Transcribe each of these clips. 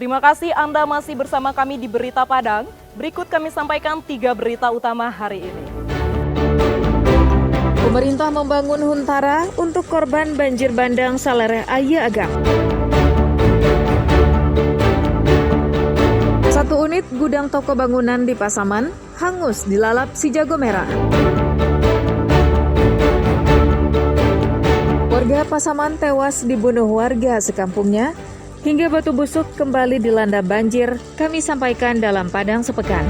Terima kasih Anda masih bersama kami di Berita Padang. Berikut kami sampaikan 3 berita utama hari ini. Pemerintah membangun huntara untuk korban banjir bandang Salereh Aya Agam. 1 unit gudang toko bangunan di Pasaman hangus dilalap si jago merah. Warga Pasaman tewas dibunuh warga sekampungnya, hingga Batu Busuk kembali dilanda banjir, kami sampaikan dalam Padang Sepekan.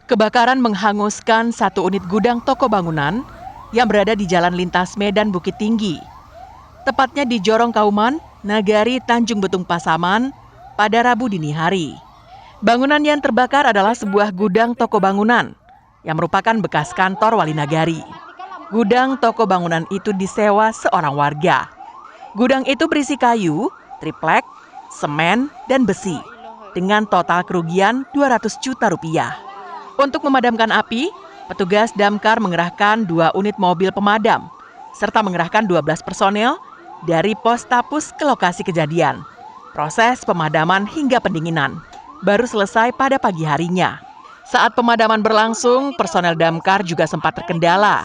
Kebakaran menghanguskan 1 unit gudang toko bangunan yang berada di Jalan Lintas Medan Bukit Tinggi. Tepatnya di Jorong Kauman, Nagari, Tanjung Betung, Pasaman pada Rabu dini hari. Bangunan yang terbakar adalah sebuah gudang toko bangunan yang merupakan bekas kantor Wali Nagari. Gudang toko bangunan itu disewa seorang warga. Gudang itu berisi kayu, triplek, semen, dan besi dengan total kerugian 200 juta rupiah. Untuk memadamkan api, petugas damkar mengerahkan 2 unit mobil pemadam serta mengerahkan 12 personel dari pos Tapus ke lokasi kejadian. Proses pemadaman hingga pendinginan baru selesai pada pagi harinya. Saat pemadaman berlangsung, personel damkar juga sempat terkendala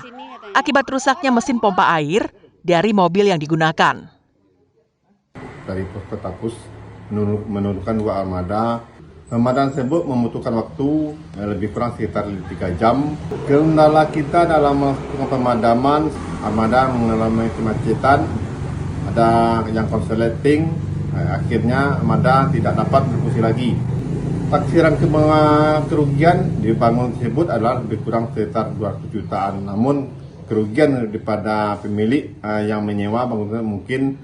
akibat rusaknya mesin pompa air dari mobil yang digunakan. Dari pos Tapus menurunkan 2 armada. Pemadaman tersebut membutuhkan waktu lebih kurang sekitar 3 jam. Kendala kita dalam melakukan pemadaman, armada mengalami kemacetan, ada yang konsleting, akhirnya armada tidak dapat berfungsi lagi. Taksiran kerugian di bangunan tersebut adalah lebih kurang sekitar 200 jutaan. Namun kerugian daripada pemilik yang menyewa bangunan mungkin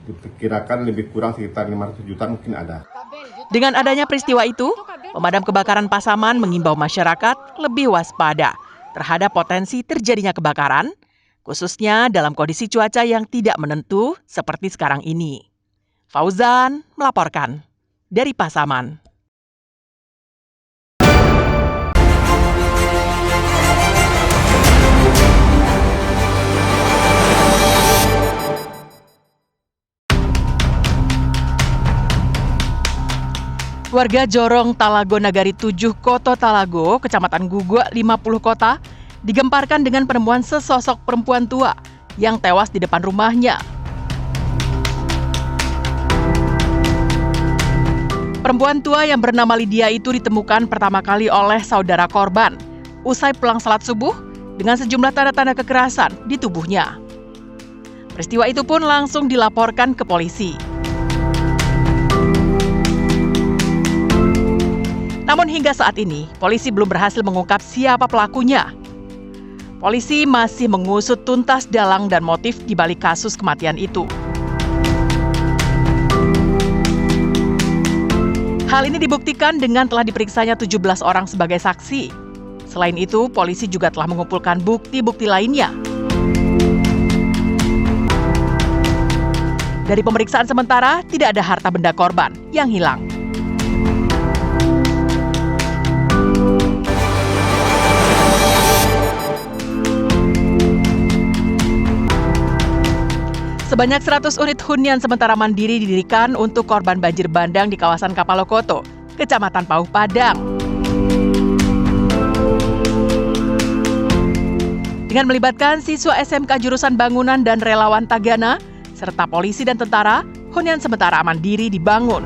diperkirakan lebih kurang sekitar 500 jutaan mungkin ada. Dengan adanya peristiwa itu, pemadam kebakaran Pasaman mengimbau masyarakat lebih waspada terhadap potensi terjadinya kebakaran, khususnya dalam kondisi cuaca yang tidak menentu seperti sekarang ini. Fauzan melaporkan dari Pasaman. Warga Jorong Talago Nagari 7 Koto Talago, Kecamatan Gugua 50 Kota, digemparkan dengan penemuan sesosok perempuan tua yang tewas di depan rumahnya. Perempuan tua yang bernama Lydia itu ditemukan pertama kali oleh saudara korban usai pulang salat subuh dengan sejumlah tanda-tanda kekerasan di tubuhnya. Peristiwa itu pun langsung dilaporkan ke polisi. Namun hingga saat ini, polisi belum berhasil mengungkap siapa pelakunya. Polisi masih mengusut tuntas dalang dan motif di balik kasus kematian itu. Hal ini dibuktikan dengan telah diperiksanya 17 orang sebagai saksi. Selain itu, polisi juga telah mengumpulkan bukti-bukti lainnya. Dari pemeriksaan sementara, tidak ada harta benda korban yang hilang. Sebanyak 100 unit hunian sementara mandiri didirikan untuk korban banjir bandang di kawasan Kapalokoto, Kecamatan Pauh Padang. Dengan melibatkan siswa SMK jurusan bangunan dan relawan Tagana, serta polisi dan tentara, hunian sementara mandiri dibangun.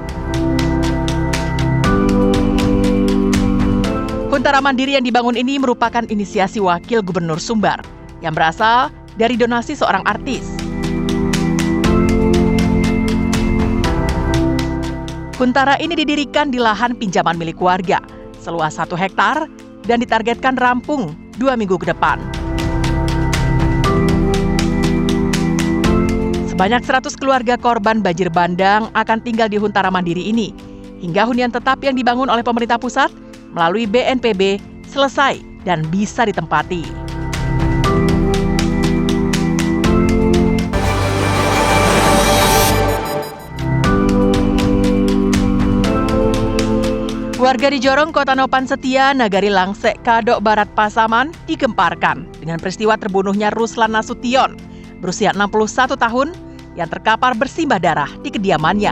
Huntara mandiri yang dibangun ini merupakan inisiasi Wakil Gubernur Sumbar yang berasal dari donasi seorang artis. Huntara ini didirikan di lahan pinjaman milik warga, seluas 1 hektar dan ditargetkan rampung 2 minggu ke depan. Sebanyak 100 keluarga korban banjir bandang akan tinggal di Huntara Mandiri ini, hingga hunian tetap yang dibangun oleh pemerintah pusat melalui BNPB selesai dan bisa ditempati. Warga di Jorong, Kota Nopan Setia, Nagari Langsek, Kadok Barat Pasaman digemparkan dengan peristiwa terbunuhnya Ruslan Nasution, berusia 61 tahun, yang terkapar bersimbah darah di kediamannya.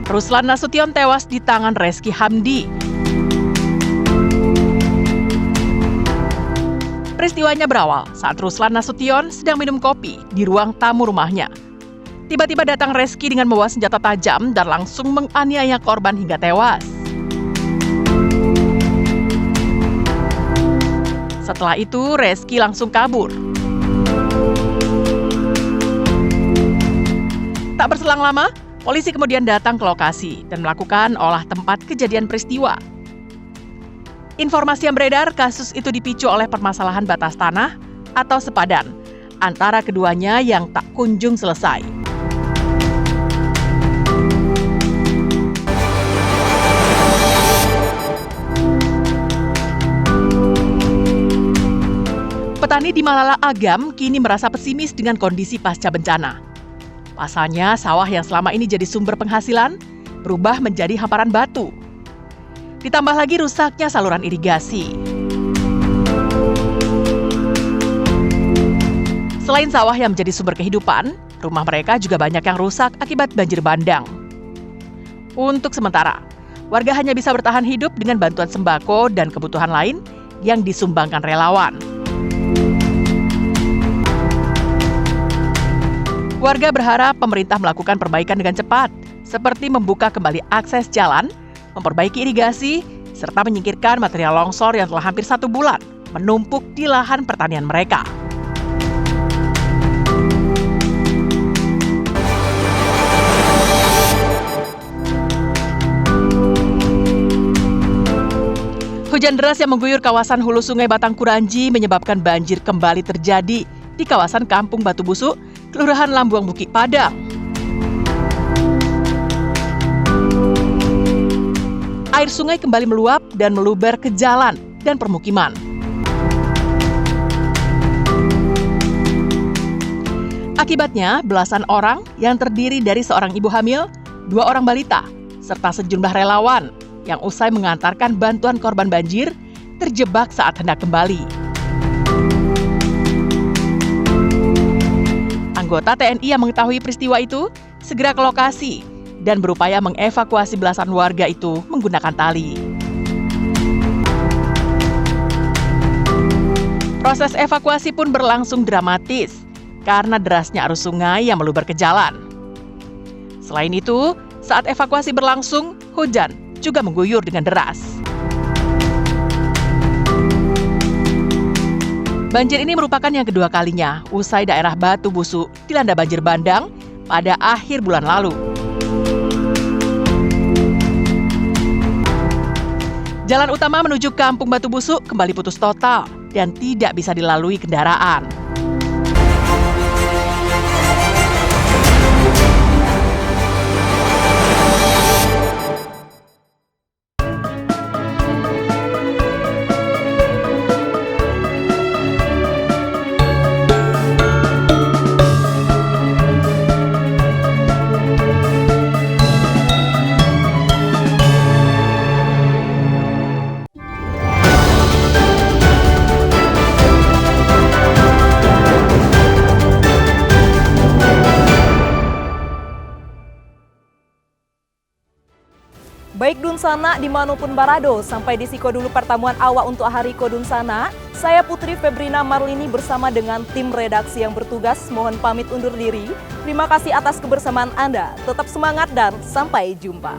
Ruslan Nasution tewas di tangan Reski Hamdi. Peristiwanya berawal saat Ruslan Nasution sedang minum kopi di ruang tamu rumahnya. Tiba-tiba datang Reski dengan membawa senjata tajam dan langsung menganiaya korban hingga tewas. Setelah itu, Reski langsung kabur. Tak berselang lama, polisi kemudian datang ke lokasi dan melakukan olah tempat kejadian peristiwa. Informasi yang beredar, kasus itu dipicu oleh permasalahan batas tanah atau sepadan antara keduanya yang tak kunjung selesai. Petani di Malala Agam kini merasa pesimis dengan kondisi pasca bencana. Pasalnya, sawah yang selama ini jadi sumber penghasilan berubah menjadi hamparan batu. Ditambah lagi rusaknya saluran irigasi. Selain sawah yang menjadi sumber kehidupan, rumah mereka juga banyak yang rusak akibat banjir bandang. Untuk sementara, warga hanya bisa bertahan hidup dengan bantuan sembako dan kebutuhan lain yang disumbangkan relawan. Warga berharap pemerintah melakukan perbaikan dengan cepat, seperti membuka kembali akses jalan, memperbaiki irigasi, serta menyingkirkan material longsor yang telah hampir 1 bulan menumpuk di lahan pertanian mereka. Hujan deras yang mengguyur kawasan hulu Sungai Batang Kuranji menyebabkan banjir kembali terjadi di kawasan Kampung Batu Busuk, Kelurahan Lambuang Bukit Padang. Air sungai kembali meluap dan meluber ke jalan dan permukiman. Akibatnya, belasan orang yang terdiri dari seorang ibu hamil, 2 orang balita, serta sejumlah relawan yang usai mengantarkan bantuan korban banjir terjebak saat hendak kembali. Anggota TNI yang mengetahui peristiwa itu segera ke lokasi dan berupaya mengevakuasi belasan warga itu menggunakan tali. Proses evakuasi pun berlangsung dramatis karena derasnya arus sungai yang meluber ke jalan. Selain itu, saat evakuasi berlangsung, hujan juga mengguyur dengan deras. Banjir ini merupakan yang kedua kalinya usai daerah Batu Busuk dilanda banjir bandang pada akhir bulan lalu. Jalan utama menuju Kampung Batu Busuk kembali putus total dan tidak bisa dilalui kendaraan. Baik Dunsana dimanapun Barado, sampai di siko dulu pertemuan awak untuk hari Ko Dunsana. Saya Putri Febrina Marlini bersama dengan tim redaksi yang bertugas mohon pamit undur diri. Terima kasih atas kebersamaan Anda. Tetap semangat dan sampai jumpa.